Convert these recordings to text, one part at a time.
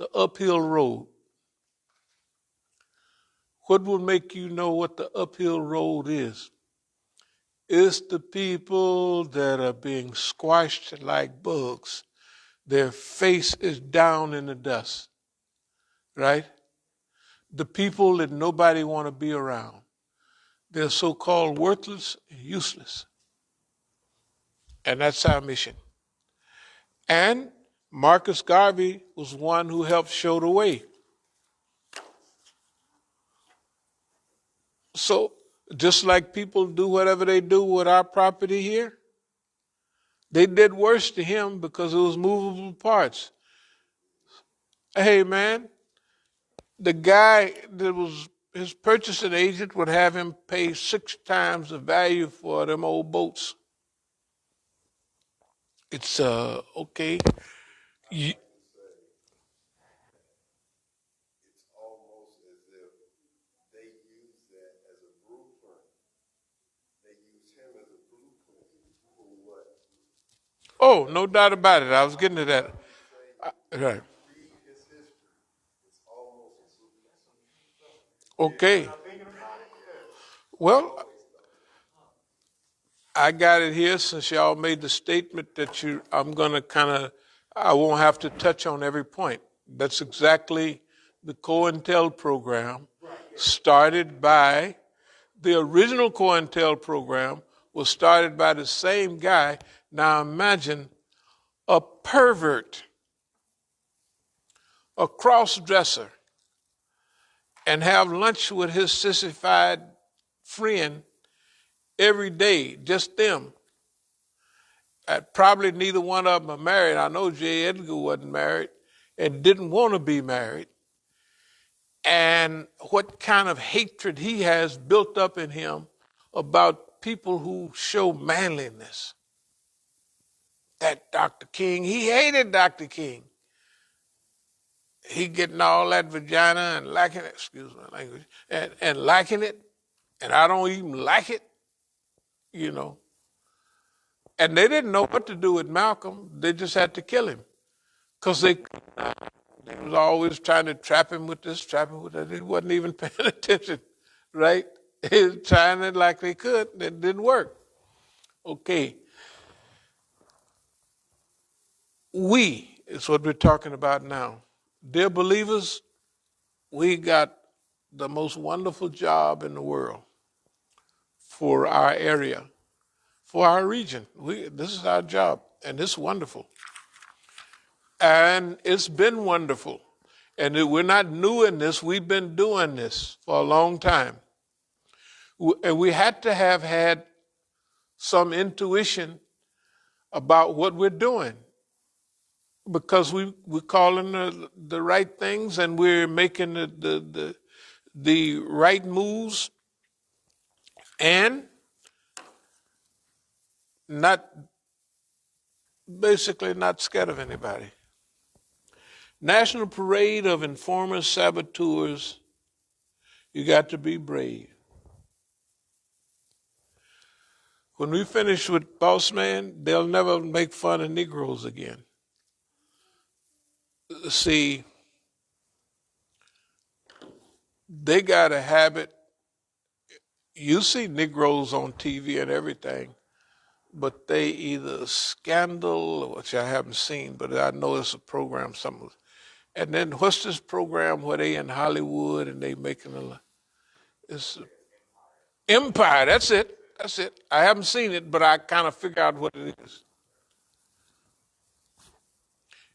the uphill road. What will make you know what the uphill road is? It's the people that are being squashed like bugs. Their face is down in the dust, right? The people that nobody want to be around. They're so-called worthless and useless. And that's our mission. And Marcus Garvey was one who helped show the way. So just like people do whatever they do with our property here, they did worse to him because it was movable parts. Hey, man, the guy that was his purchasing agent would have him pay 6 times the value for them old boats. It's okay. It's almost as if they use that as a blueprint. They use him as a blueprint for what? Oh, no doubt about it. I was getting to that. Right. Read his history. It's almost Okay. Well, I got it here since y'all made the statement that I'm going to I won't have to touch on every point. That's exactly the Cointel program started by, the original Cointel program was started by the same guy. Now imagine a pervert, a cross-dresser, and have lunch with his sissified friend every day, just them. Probably neither one of them are married. I know J. Edgar wasn't married and didn't want to be married. And what kind of hatred he has built up in him about people who show manliness. That Dr. King, he hated Dr. King. He getting all that vagina and liking it, excuse my language, and liking it, and I don't even like it, you know. And they didn't know what to do with Malcolm. They just had to kill him. Because they was always trying to trap him with this, trap him with that. They wasn't even paying attention, right? They was trying it like they could. It didn't work. Okay. We is what we're talking about now. Dear believers, we got the most wonderful job in the world for our area, for our region. This is our job, and it's wonderful. And it's been wonderful. And we're not new in this. We've been doing this for a long time. And we had to have had some intuition about what we're doing, because we're calling the right things and we're making the right moves and basically not scared of anybody. National Parade of Informal Saboteurs, you got to be brave. When we finish with Boss Man, they'll never make fun of Negroes again. See, they got a habit. You see Negroes on TV and everything, but they either scandal, which I haven't seen, but I know it's a program somewhere. And then what's this program where they in Hollywood and they making it's Empire, that's it. I haven't seen it, but I kind of figure out what it is.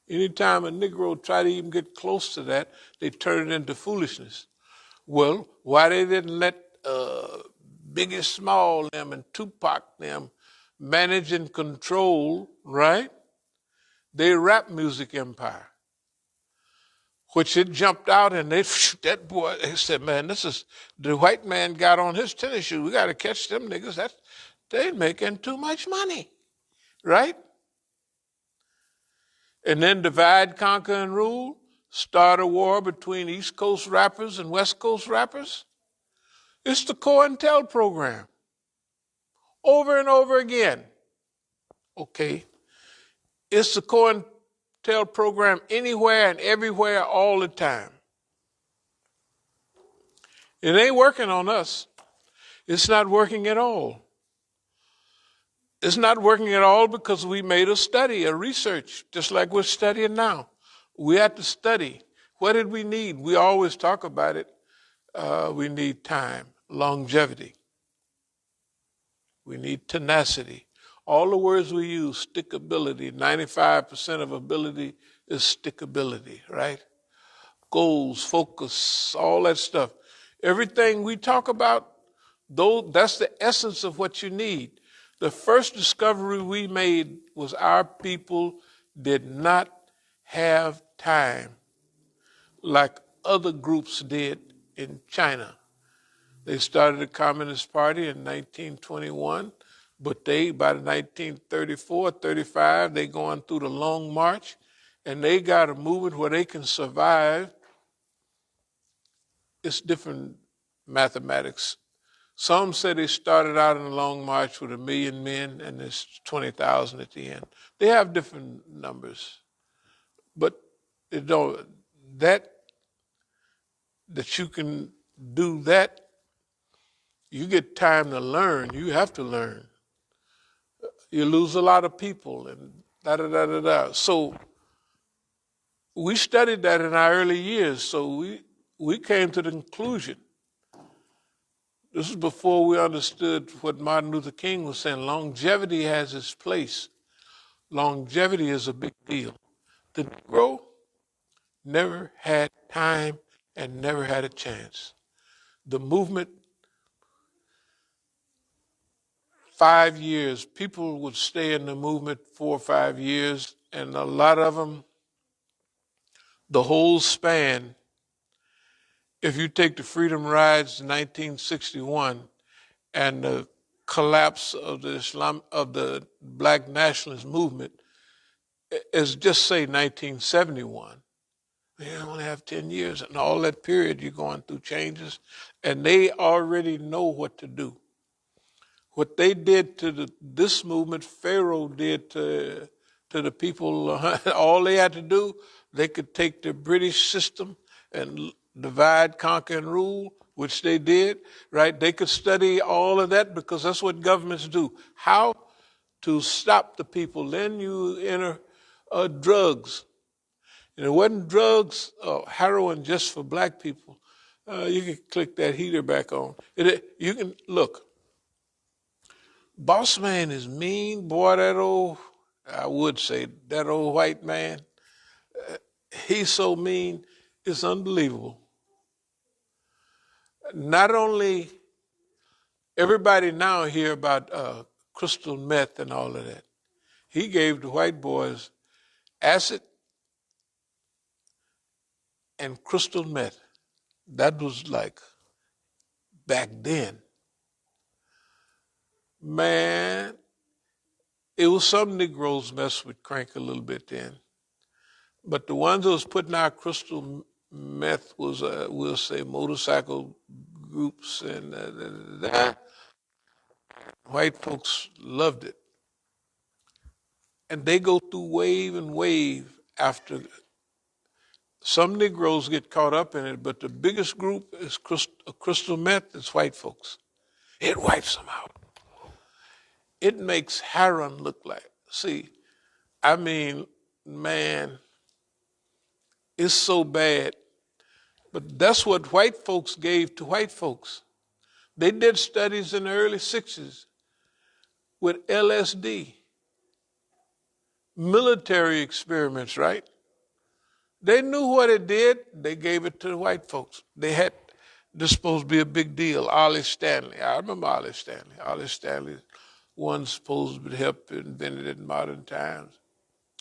Anytime a Negro try to even get close to that, they turn it into foolishness. Well, why they didn't let Biggie Small them and Tupac them manage and control, right? Their rap music empire, which it jumped out and that boy, they said, man, this is, the white man got on his tennis shoes. We got to catch them niggas. They making too much money, right? And then divide, conquer, and rule, start a war between East Coast rappers and West Coast rappers. It's the Cointel program. Over and over again. Okay. It's the Cointel Cointel Program anywhere and everywhere all the time. It ain't working on us. It's not working at all. It's not working at all because we made a study, a research, just like we're studying now. We had to study. What did we need? We always talk about it. We need time, longevity. We need tenacity. All the words we use, stickability, 95% of ability is stickability, right? Goals, focus, all that stuff. Everything we talk about, though, that's the essence of what you need. The first discovery we made was our people did not have time like other groups did in China. They started the Communist Party in 1921, but by the 1934, 35, they going through the Long March, and they got a movement where they can survive. It's different mathematics. Some say they started out in the Long March with 1 million men, and there's 20,000 at the end. They have different numbers, but it don't, that you can do that, you get time to learn. You have to learn. You lose a lot of people and da-da-da-da-da. So we studied that in our early years. So we came to the conclusion. This is before we understood what Martin Luther King was saying. Longevity has its place. Longevity is a big deal. The Negro never had time and never had a chance. The movement, 5 years, people would stay in the movement 4 or 5 years, and a lot of them, the whole span, if you take the Freedom Rides in 1961 and the collapse of the Black nationalist movement, is just say 1971. You only have 10 years, and all that period you're going through changes, and they already know what to do. What they did to this movement, Pharaoh did to the people. All they had to do, they could take the British system and divide, conquer, and rule, which they did, right? They could study all of that because that's what governments do. How to stop the people. Then you enter drugs. And it wasn't drugs, heroin just for black people. You can click that heater back on. You can look. Boss man is mean, boy. I would say that old white man. He's so mean, it's unbelievable. Not only everybody now hear about crystal meth and all of that. He gave the white boys acid and crystal meth. That was like back then. Man, it was some Negroes mess with crank a little bit then. But the ones that was putting out crystal meth was, we'll say, motorcycle groups, and white folks loved it. And they go through wave and wave after. Some Negroes get caught up in it, but the biggest group is crystal meth. It's white folks. It wipes them out. It makes heroin look like. See, I mean, man, it's so bad. But that's what white folks gave to white folks. They did studies in the early 60s with LSD, military experiments, right? They knew what it did. They gave it to the white folks. This was supposed to be a big deal. Ollie Stanley. I remember Ollie Stanley. Ollie Stanley, one supposed to help invent it in modern times.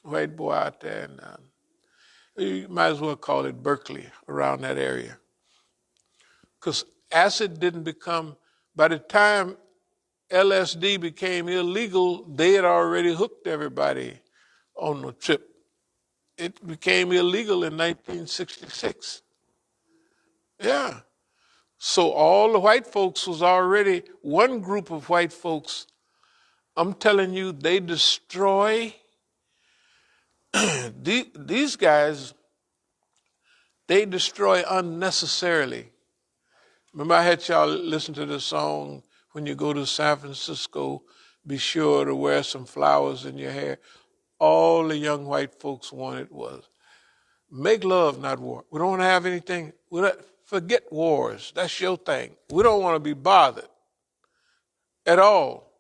White boy out there, and you might as well call it Berkeley, around that area. Because acid didn't become, by the time LSD became illegal, they had already hooked everybody on the trip. It became illegal in 1966. Yeah. So all the white folks was already, one group of white folks, I'm telling you, they destroy These guys, they destroy unnecessarily. Remember, I had y'all listen to the song, when you go to San Francisco, be sure to wear some flowers in your hair. All the young white folks wanted was, make love, not war. We don't have anything. Forget wars. That's your thing. We don't want to be bothered at all.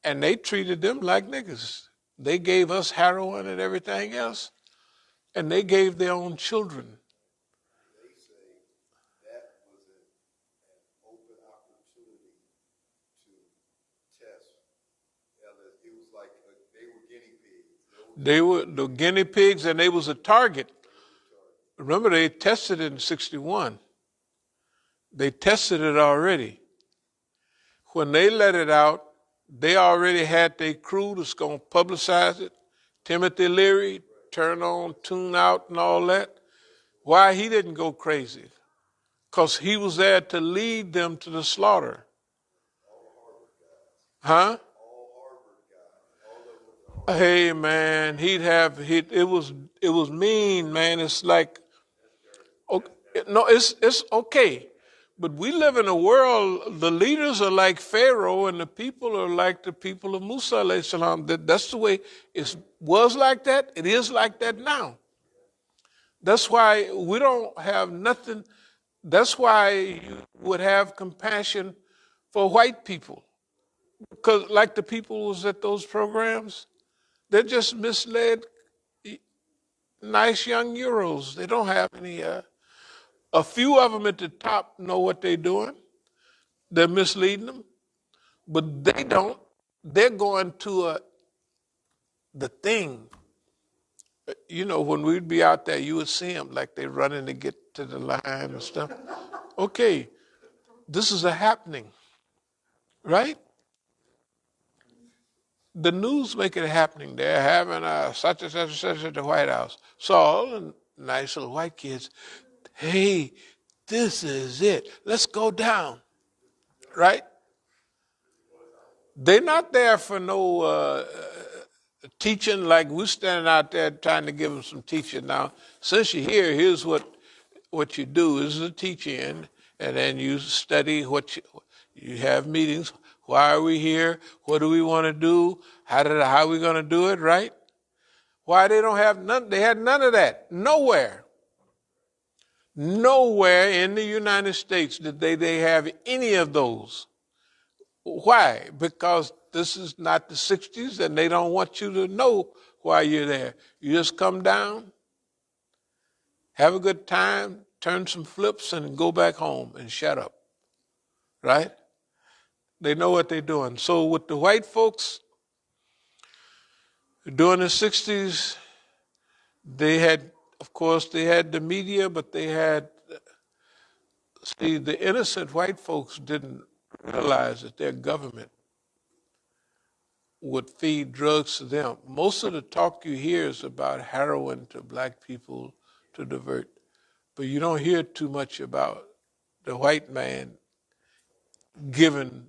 And they treated them like niggas. They gave us heroin and everything else, and they gave their own children. They say that was an open opportunity to test. It was like they were guinea pigs. They were the guinea pigs, and they was a target. Remember, they tested it in 61. They tested it already. When they let it out, they already had their crew that's going to publicize it. Timothy Leary, turn on, tune out, and all that. Why he didn't go crazy? Because he was there to lead them to the slaughter. Huh? Hey man, it was mean, man. It's like, okay, no, it's okay. But we live in a world, the leaders are like Pharaoh and the people are like the people of Musa alayhi salam. That's the way it was like that. It is like that now. That's why we don't have nothing. That's why you would have compassion for white people. Because like the people who was at those programs, they're just misled, nice young Euros. They don't have any, a few of them at the top know what they're doing. They're misleading them, but they don't. They're going to the thing. You know, when we'd be out there, you would see them like they're running to get to the line and stuff. Okay, this is a happening, right? The news make it happening. They're having such and such and such at the White House. So all the nice little white kids, hey, this is it. Let's go down, right? They're not there for no teaching like we're standing out there trying to give them some teaching. Now, since you're here, here's what you do. This is a teach-in, and then you study you have meetings. Why are we here? What do we want to do? How are we going to do it, right? Why they don't have none? They had none of that. Nowhere. Nowhere in the United States did they have any of those. Why? Because this is not the 60s and they don't want you to know why you're there. You just come down, have a good time, turn some flips, and go back home and shut up. Right? They know what they're doing. So with the white folks during the 60s, they had, of course, they had the media, but they had, see, the innocent white folks didn't realize that their government would feed drugs to them. Most of the talk you hear is about heroin to black people to divert, but you don't hear too much about the white man giving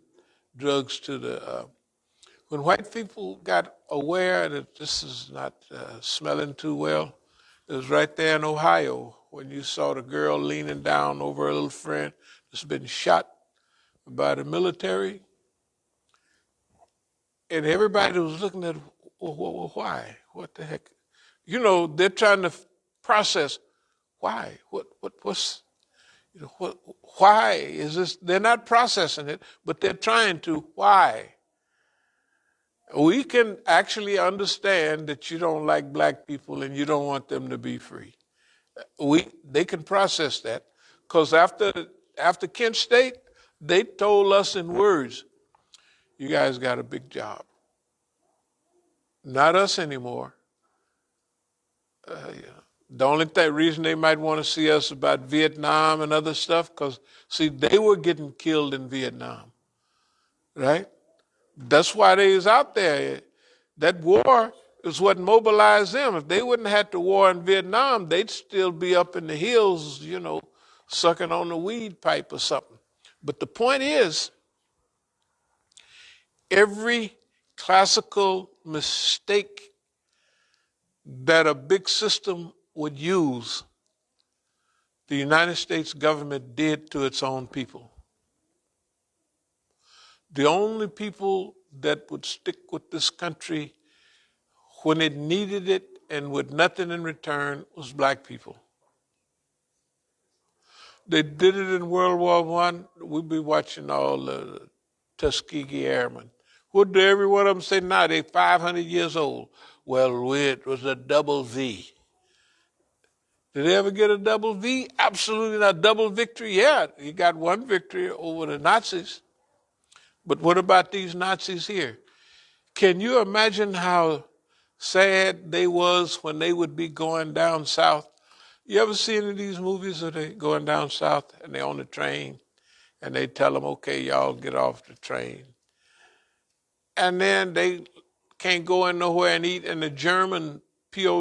drugs to the. When white people got aware that this is not smelling too well, it was right there in Ohio when you saw the girl leaning down over her little friend that's been shot by the military. And everybody was looking at, well, why? What the heck? You know, they're trying to process why. What's, you know, why is this? They're not processing it, but they're trying to. Why? We can actually understand that you don't like black people and you don't want them to be free. They can process that because after Kent State, they told us in words, you guys got a big job. Not us anymore. Yeah. The only reason they might want to see us about Vietnam and other stuff, because, see, they were getting killed in Vietnam, right? That's why they was out there. That war is what mobilized them. If they wouldn't have had the war in Vietnam, they'd still be up in the hills, you know, sucking on the weed pipe or something. But the point is, every classical mistake that a big system would use, the United States government did to its own people. The only people that would stick with this country when it needed it and with nothing in return was black people. They did it in World War I. We'd be watching all the Tuskegee Airmen. What do every one of them say now? They're 500 years old. Well, it was a double V. Did they ever get a double V? Absolutely not. Double victory? Yeah, you got one victory over the Nazis. But what about these Nazis here? Can you imagine how sad they was when they would be going down south? You ever see any of these movies where they going down south and they on the train and they tell them, okay, y'all get off the train. And then they can't go in nowhere and eat, and the German POW